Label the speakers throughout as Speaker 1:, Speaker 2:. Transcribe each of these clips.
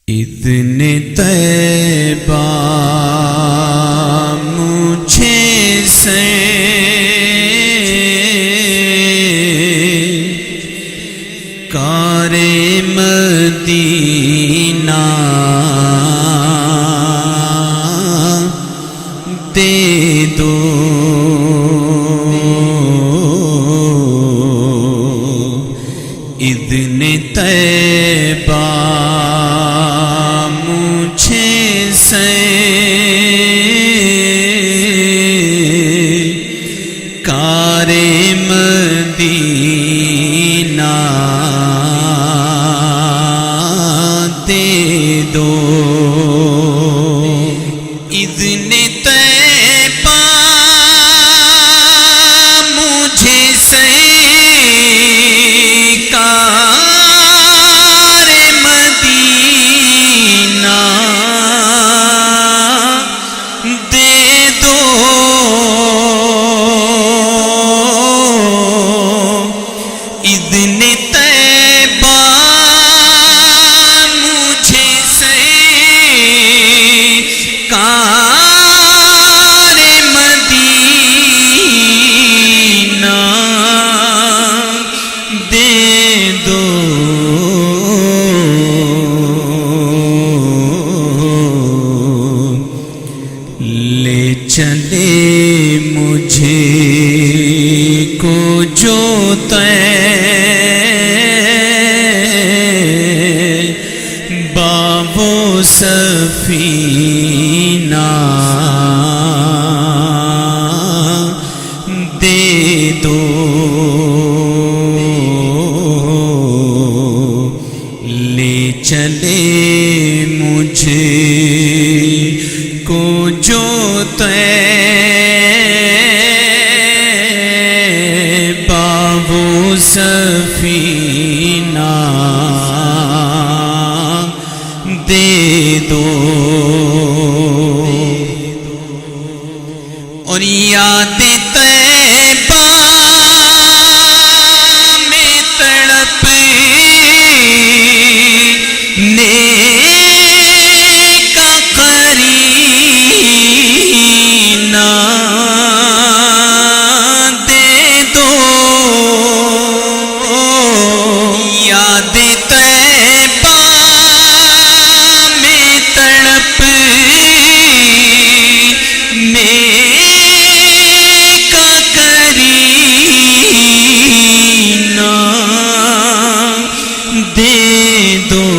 Speaker 1: اذن طیبہ مجھے سے کار مدینہ دے دو، اذن طیبہ مجھے سے کار مدینہ دے دو، اذن طیبہ مجھے سے کار مدینہ دے دو، اذن طیبہ مجھے سے کار مدینہ دے دو، لے چلے مجھے کو جو طیبہ وہ سفینہ دے دو، لے چلے مجھے کو جو طیبہ وہ سفینہ دے دو، اور یاد طیبہ میں تڑپنے کا قرینہ دے دو، یاد طیبہ میں تڑپنے کا قرینہ دے دو،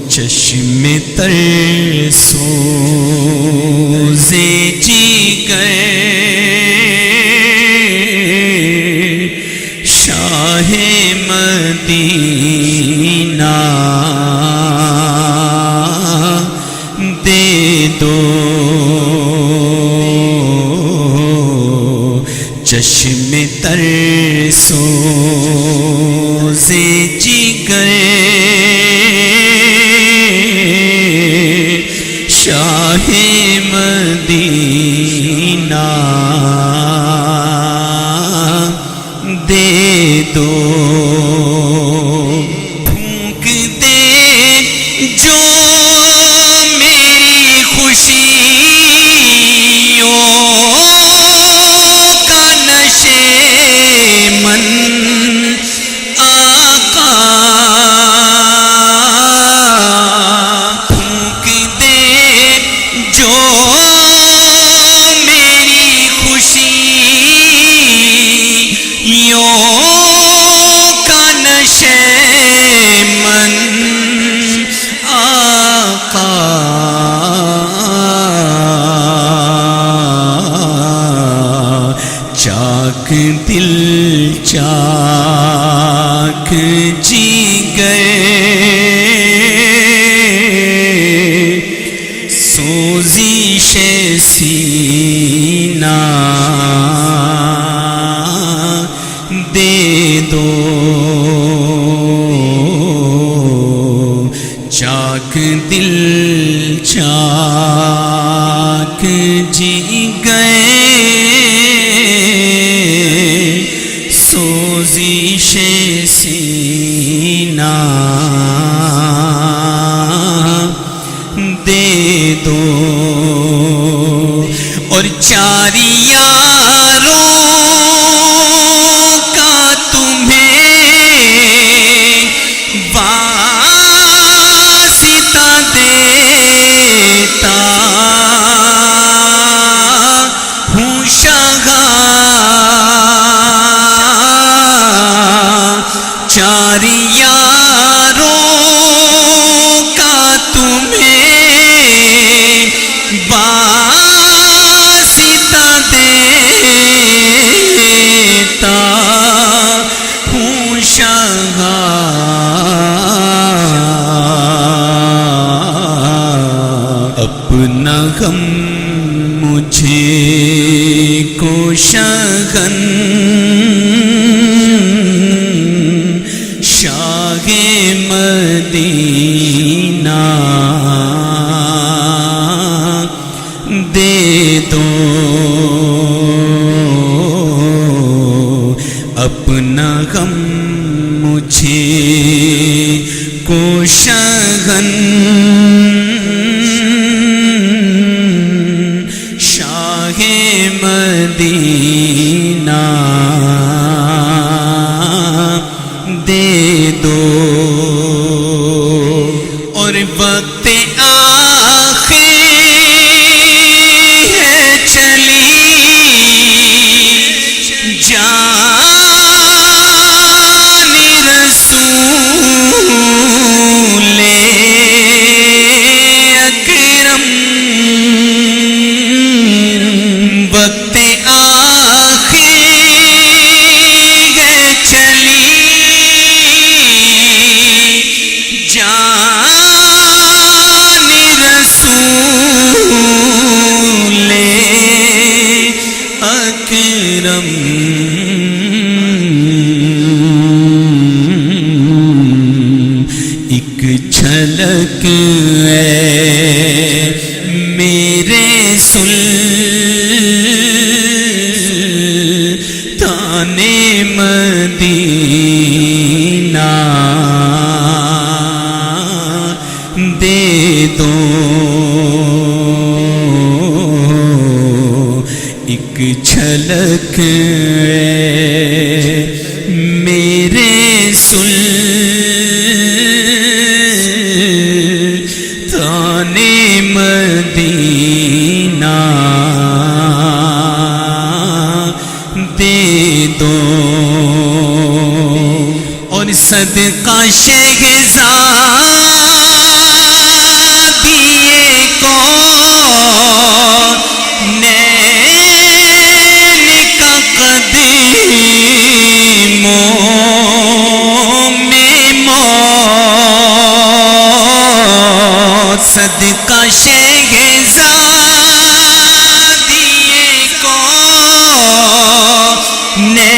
Speaker 1: چشم تر سوزے جگر شاہ مدینہ دے دو، چشم تر سوزے جگر شاہ مدینہ دے دو، پھونک دے جو میری خوشیوں کا نشے من آقا، پھونک دے جو میری خوشیوں کا نشے من آقا، چاک دل چاک جگر سوزش سینہ دے دو، چاک دل چاک جگر سو سوزش سینہ دے دو، اور چار یاروں کا تمہیں واسطہ دیتا ہوں شہاں، چار یاروں کا تمہیں واسطہ دیتا ہوں شہاں، اپنا غم مجھے کو شگن شاہ مدینہ دے دو، اپنا غم مجھے کو شگن شاہ مدینہ دے دو، اور وقت آخر ہے چلی جان رسول اکرم، وقت آخر ہے چلی جان رسول اکرم، ایک جھلک ہے میرے سلطان مدینہ دے دو، ایک جھلک میرے سلطان مدینہ دے دو، اور صدقہ شہزادی کو نین کا قدموں میں موت، صدقہ شہزادی کو نین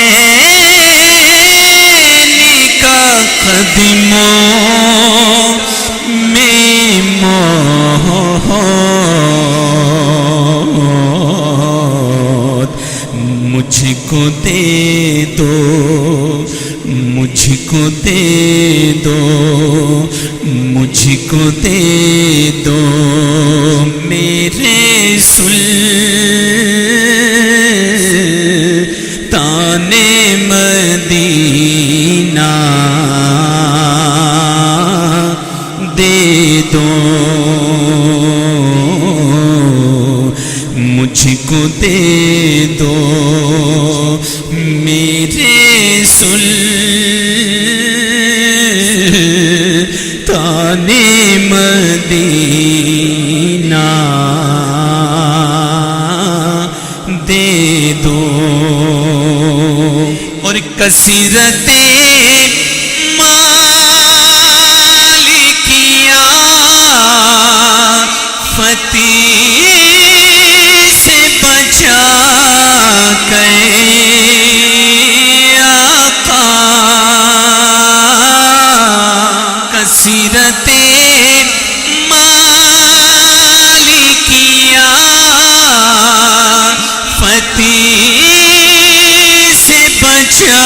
Speaker 1: کا قدموں میں موت، مجھ کو دے دو، مجھ کو دے دو، مجھ کو دے دو میرے سلطان مدینہ دے دو، مجھ کو دے دو میرے سلطان مدینہ دے دو، اور کثرت مال کیا فتی سے بچا کر آقا، کثرت مال کیا فتی سے بچا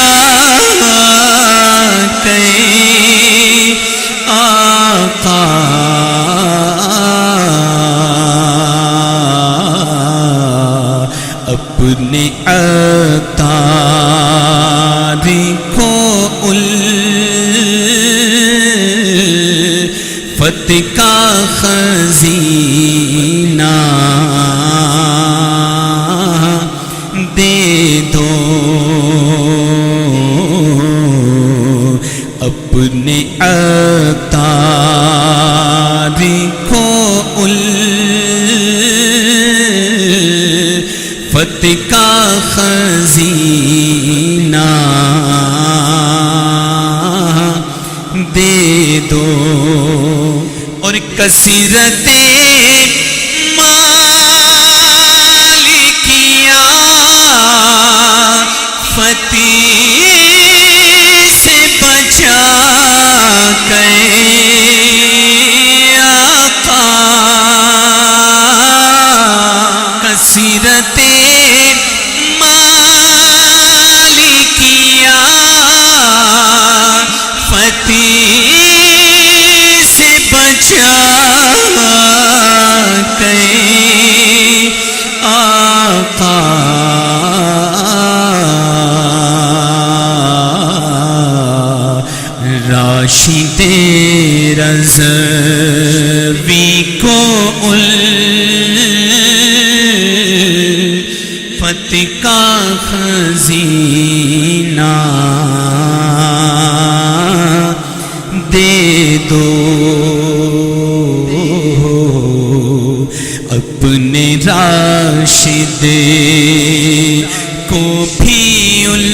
Speaker 1: کہیں آقا اپنے عطار کو الفت کا خزینہ دے دو اپنے عطار کو الفت کا خزینہ دے دو اور کثرت مالکیہ فتی سے بچا کر آقا کثرت مالکیہ فتی سے بچا کر آقا راشد رضوی کو الفت کا خزینہ دے دو اپنے راشد کو بھی الفت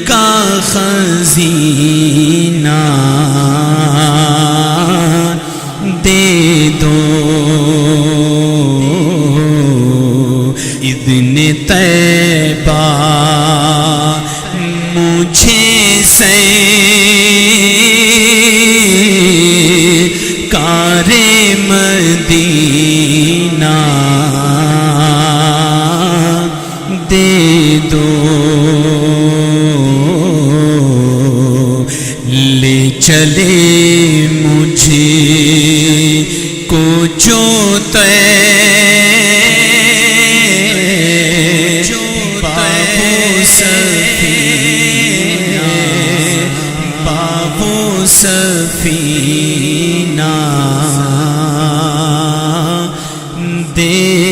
Speaker 1: کا خزینہ دے دو اذن طیبہ مجھے سرکار مدینہ دے دو لے چلے مجھے کو جو بابو سفینہ دے